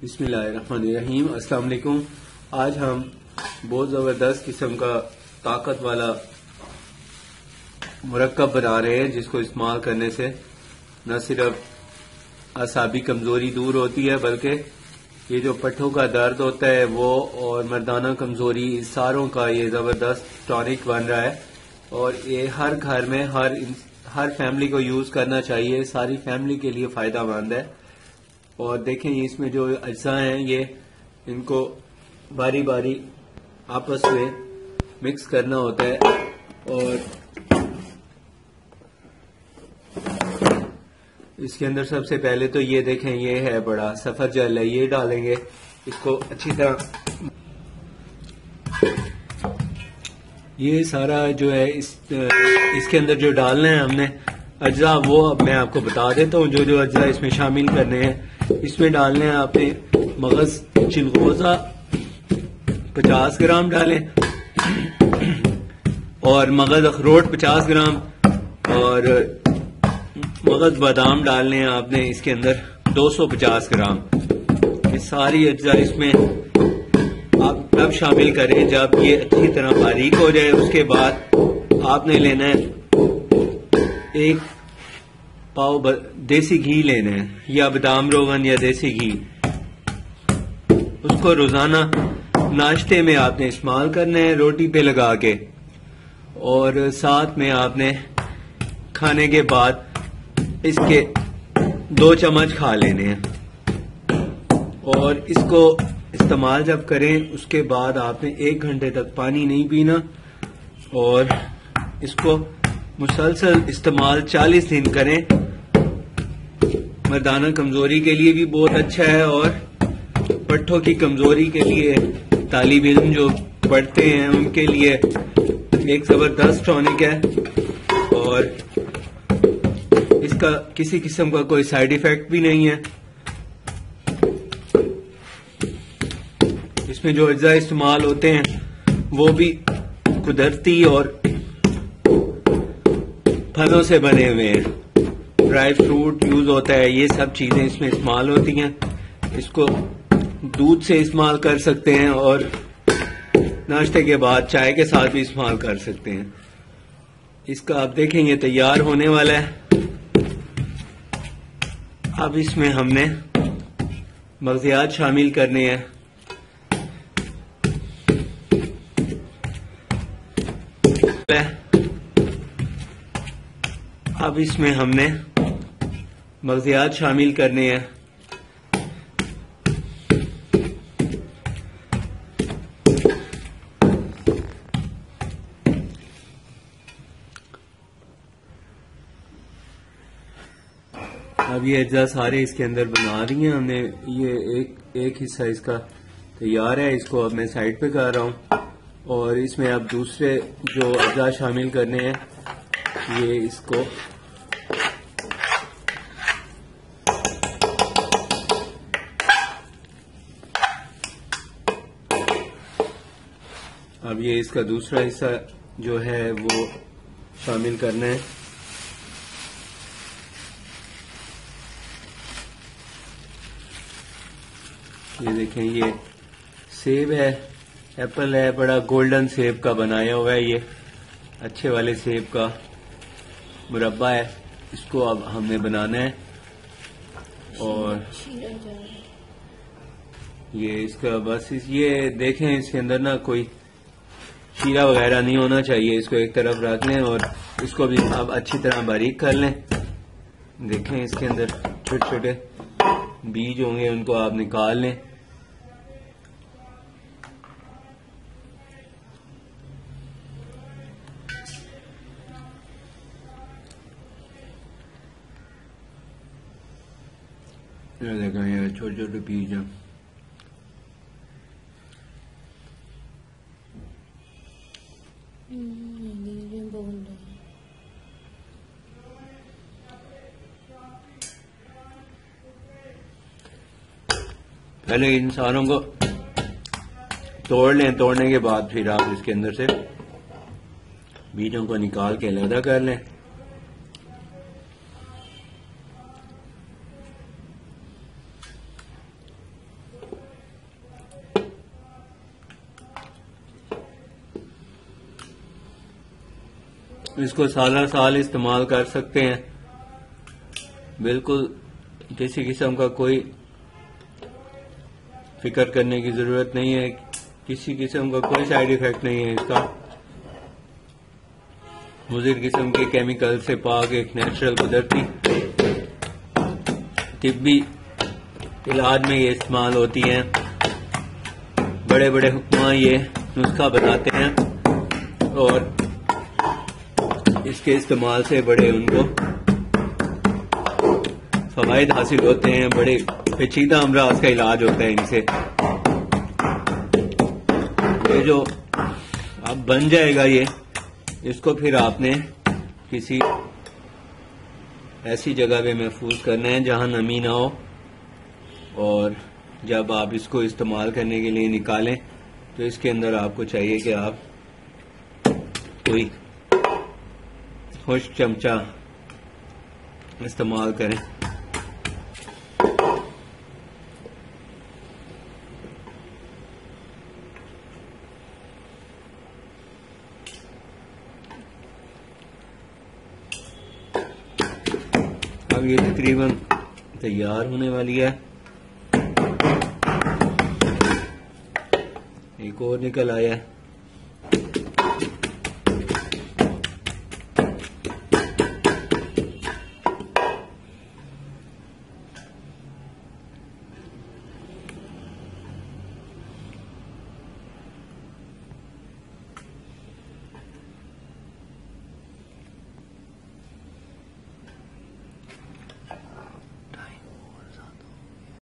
बिस्मिल्लाहिर्रहमानिर्रहीम। अस्सलाम वालेकुम। आज हम बहुत ज़बरदस्त किस्म का ताकत वाला मुरक्कब बना रहे हैं, जिसको इस्तेमाल करने से न सिर्फ असाबी कमज़ोरी दूर होती है, बल्कि ये जो पट्ठों का दर्द होता है वो और मर्दाना कमज़ोरी, इस सारों का ये ज़बरदस्त टॉनिक बन रहा है। और ये हर घर में हर फैमिली को यूज़ करना चाहिए, सारी फैमिली के लिए फ़ायदेमंद है। और देखें इसमें जो अज्जा हैं, ये इनको बारी बारी आपस में मिक्स करना होता है। और इसके अंदर सबसे पहले तो ये देखें, ये है बड़ा सफरजल है, ये डालेंगे। इसको अच्छी तरह ये सारा जो है इसके अंदर जो डालना है हमने अज्जा, वो अब मैं आपको बता देता हूँ। जो जो अज्जा इसमें शामिल करने हैं, इसमें डालने हैं आपने मगज चिलगोजा 50 ग्राम डालें, और मगज अखरोट 50 ग्राम, और मगज बादाम डालने हैं आपने इसके अंदर 250 ग्राम। ये सारी अज्जा इसमें आप तब शामिल करें जब ये अच्छी तरह बारीक हो जाए। उसके बाद आपने लेना है एक पाव देसी घी लेना है, या बादाम रोगन या देसी घी। उसको रोजाना नाश्ते में आपने इस्तेमाल करना है, रोटी पे लगा के। और साथ में आपने खाने के बाद इसके 2 चम्मच खा लेने हैं। और इसको इस्तेमाल जब करें, उसके बाद आपने 1 घंटे तक पानी नहीं पीना। और इसको मुसलसल इस्तेमाल 40 दिन करें। मर्दाना कमजोरी के लिए भी बहुत अच्छा है, और पट्ठों की कमजोरी के लिए, तालिब इल्म जो पढ़ते हैं उनके लिए एक जबरदस्त टॉनिक है। और इसका किसी किस्म का कोई साइड इफेक्ट भी नहीं है। इसमें जो अज्जा इस्तेमाल होते हैं वो भी कुदरती और फलों से बने हुए हैं। ड्राई फ्रूट यूज होता है, ये सब चीजें इसमें इस्तेमाल होती हैं। इसको दूध से इस्तेमाल कर सकते हैं, और नाश्ते के बाद चाय के साथ भी इस्तेमाल कर सकते हैं। इसका आप देखें, ये तैयार होने वाला है। अब इसमें हमने मग़ज़ियात शामिल करने हैं। अब इसमें हमने मग़ज़ियात शामिल करने हैं। अब ये अज्जा सारे इसके अंदर बना रही हैं हमने। ये एक हिस्सा इसका तैयार है, इसको अब मैं साइड पे कर रहा हूँ। और इसमें अब दूसरे जो अज्जा शामिल करने हैं, ये इसको अब ये इसका दूसरा हिस्सा जो है वो शामिल करना है। ये देखें, ये सेब है, एप्पल है, बड़ा गोल्डन सेब का बनाया हुआ है। ये अच्छे वाले सेब का मुरब्बा है। इसको अब हमने बनाना है। और ये इसका बस ये देखें, इसके अंदर ना कोई शीरा वगैरह नहीं होना चाहिए। इसको एक तरफ रख लें, और इसको भी अब अच्छी तरह बारीक कर लें। देखें, इसके अंदर छोटे छोटे बीज होंगे, उनको आप निकाल लें। देखें, ये छोटे छोटे बीज हैं। पहले इन सारों को तोड़ लें। तोड़ने के बाद फिर आप इसके अंदर से बीजों को निकाल के अलग कर लें। इसको साल साल इस्तेमाल कर सकते हैं। बिल्कुल किसी किस्म का कोई फिक्र करने की जरूरत नहीं है, किसी किस्म का कोई साइड इफेक्ट नहीं है इसका। मुज़िर किस्म के केमिकल से पाक एक नेचुरल कुदरती तिब्बी इलाज में ये इस्तेमाल होती हैं। बड़े बड़े हुक्मा ये नुस्खा बताते हैं और इसके इस्तेमाल से बड़े उनको फवायद हासिल होते हैं, बड़े पेचीदा अमराज का इलाज होता है इनसे। ये जो अब बन जाएगा ये, इसको फिर आपने किसी ऐसी जगह पे महफूज करना है जहां नमी ना हो, और जब आप इसको इस्तेमाल करने के लिए निकालें तो इसके अंदर आपको चाहिए कि आप कोई खुश्क चमचा इस्तेमाल करें। अब ये तकरीबन तैयार होने वाली है। एक और निकल आया है।